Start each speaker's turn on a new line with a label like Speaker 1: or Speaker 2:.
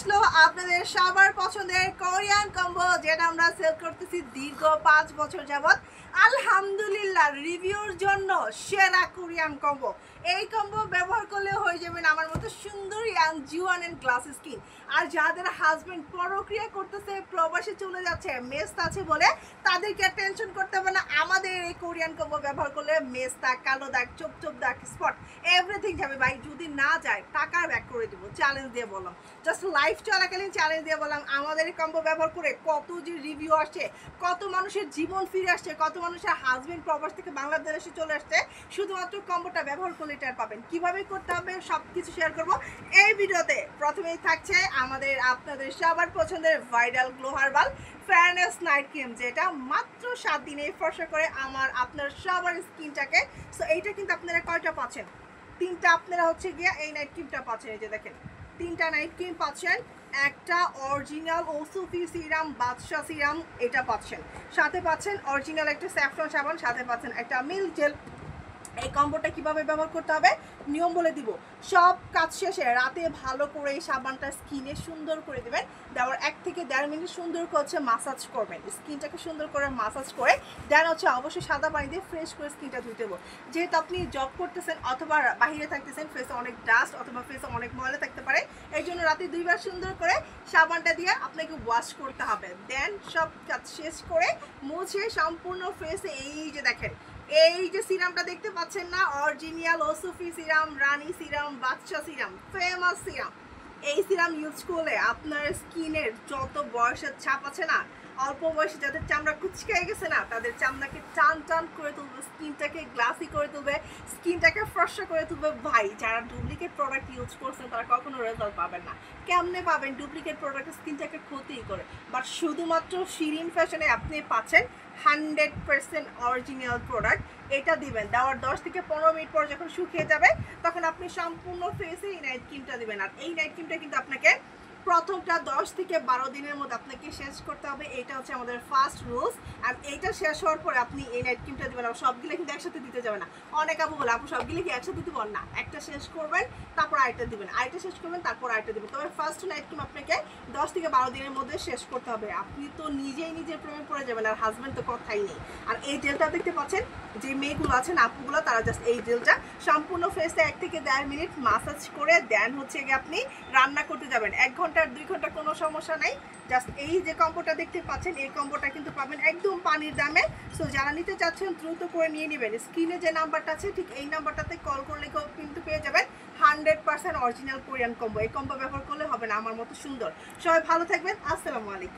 Speaker 1: আসলো আপনাদের সবার পছন্দের কোরিয়ান কম্বো, যেটা আমরা সেল করতেছি দীর্ঘ ৫ বছর যাবত। আলহামদুলিল্লাহ, রিভিউর জন্য সেরা কোরিয়ান কম্বো। এই কম্বো ব্যবহার করলে হয়ে যাবেন আমার মতো সুন্দর ইয়াং জুয়ান এন্ড গ্লাস স্কিন। আর যাদের হাজবেন্ড পরক্রিয়া করতেছে, প্রবাসে চলে যাচ্ছে, মেস আছে বলে তাদেরকে টেনশন করতে হবে না। আমাদের এই কোরিয়ান কম্বো ব্যবহার করলে মেস দাগ, কালো দাগ, চোপ চোপ দাগ, স্পট এভরিথিং যাবে ভাই। যদি না যায় টাকা ব্যাক করে দিব, চ্যালেঞ্জ দিয়ে বললাম। জাস্ট লাইভ চলাকালীন চ্যালেঞ্জ দিয়ে বললাম, আমাদের এই কম্বো ব্যবহার করে কত যে রিভিউ আসছে, কত মানুষের জীবন ফিরে আসছে, কত মানুষের হাজবেন্ড প্রবাস থেকে বাংলাদেশে চলে আসছে শুধুমাত্র কম্বোটা ব্যবহার করলে টের পাবেন। কিভাবে করতে হবে সব কিছু শেয়ার করবো এই ভিডিওতে। প্রথমেই থাকছে আমাদের আপনাদের সবার পছন্দের viral glow herbal fairness night cream, যেটা মাত্র 7 দিনে ফর্সা করে আপনার সবার স্কিনটাকে। সো এইটা কিন্তু আপনারা কয়টা পাচ্ছেন? 3টা আপনারা হচ্ছে গিয়া এই নাইট ক্রিমটা পাচ্ছেন। এই যে দেখেন 3টা নাইট ক্রিম পাচ্ছেন, একটা অরিজিনাল ওসুফি সিরাম, বাদশা সিরাম এটা পাচ্ছেন, সাথে পাচ্ছেন অরিজিনাল একটা স্যাফরন সাবান, সাথে পাচ্ছেন একটা মিল্ক জেল। এই কম্বোটা কিভাবে ব্যবহার করতে হবে নিয়ম বলে দিব। সব কাজ শেষে রাতে ভালো করে এই সাবানটা স্কিনে সুন্দর করে দেবেন। দেওয়ার 1 থেকে 1.5 মিনিট সুন্দর করে হচ্ছে মাসাজ করবেন, স্কিনটাকে সুন্দর করে মাসাজ করে দেন হচ্ছে অবশ্যই সাদা পানি দিয়ে ফ্রেশ করে স্কিনটা ধুতে দেবো। যেহেতু আপনি জব করতেছেন অথবা বাহিরে থাকতেছেন, ফেসে অনেক ডাস্ট অথবা ফেসে অনেক ময়লা থাকতে পারে, এই জন্য রাতে 2 বার সুন্দর করে সাবানটা দিয়ে আপনাকে ওয়াশ করতে হবে। দেন সব কাজ শেষ করে মুছে সম্পূর্ণ ফেসে এই যে দেখেন এই যে সিরামটা দেখতে পাচ্ছেন না, অরিজিনাল ওসুফি সিরাম, রানী সিরাম, বাদশা সিরাম, ফেমাস সিরাম। এই সিরাম ইউজ করলে আপনার স্কিনের যত বয়সের ছাপ আছে না, অল্প বয়সে যাদের চামড়া কুচকে গেছে না, তাদের চামড়াকে টান টান করে তুলবে, স্কিনটাকে গ্লাসি করে তুলবে, স্কিনটাকে ফর্সা করে তুলবে। ভাই, যারা ডুপ্লিকেট প্রোডাক্ট ইউজ করছেন তারা কখনো রেজাল্ট পাবেন না। কেমনে পাবেন? ডুপ্লিকেট প্রোডাক্ট স্কিনটাকে ক্ষতিই করে। বাট শুধুমাত্র শিরিন ফ্যাশনে আপনি পাচ্ছেন 100% অরিজিনাল প্রোডাক্ট। এটা দিবেন, দেওয়ার 10 থেকে 15 মিনিট পর যখন শুকিয়ে যাবে তখন আপনি সম্পূর্ণ ফেসে এই নাইট ক্রিমটা দিবেন। আর এই নাইট ক্রিমটা কিন্তু আপনাকে প্রথমটা 10 থেকে 12 দিনের মধ্যে আপনাকে শেষ করতে হবে। এটা হচ্ছে আমাদের ফার্স্ট রুলস। আর এইটা শেষ হওয়ার পরে আপনি এই নাইট ক্রিমটা দেবেন। আর সবগুলো কিন্তু একসাথে দিতে যাবে না। অনেক আপু বলে, আপু সবগুলো কি একসাথে দিব না, একটা শেষ করবেন তারপর আরেকটা দিবেন, আরেকটা শেষ করবেন তারপর আরেকটা দিবেন। তবে ফার্স্ট নাইট ক্রিম আপনাকে 10 থেকে 12 দিনের মধ্যে শেষ করতে হবে। আপনি তো নিজেই নিজের প্রেমে পড়ে যাবেন, আর হাজব্যান্ড তো কথাই নেই। আর এই জেলটা দেখতে পাচ্ছেন, যে মেয়েগুলো আছেন আপুগুলো, তারা জাস্ট এই জেলটা সম্পূর্ণ ফেসে 1 থেকে 1.5 মিনিট মাসাজ করে দেন হচ্ছে গিয়ে আপনি রান্না করতে যাবেন। 1 ঘন্টা 2 ঘন্টা কোনো সমস্যা নাই। জাস্ট এই যে কম্বোটা দেখতে পাচ্ছেন, এই কম্বোটা কিন্তু পাবেন একদম পানির দামে। সো যারা নিতে চাচ্ছেন দ্রুত করে নিয়ে নেবেন। স্ক্রিনে যে নাম্বারটা আছে ঠিক এই নাম্বারটাতে কল করলে কিন্তু পেয়ে যাবেন 100% অরিজিনাল কোরিয়ান কম্বো। এই কম্বো ব্যবহার করলে হবে না আমার মতো সুন্দর। সবাই ভালো থাকবেন, আসসালামু আলাইকুম।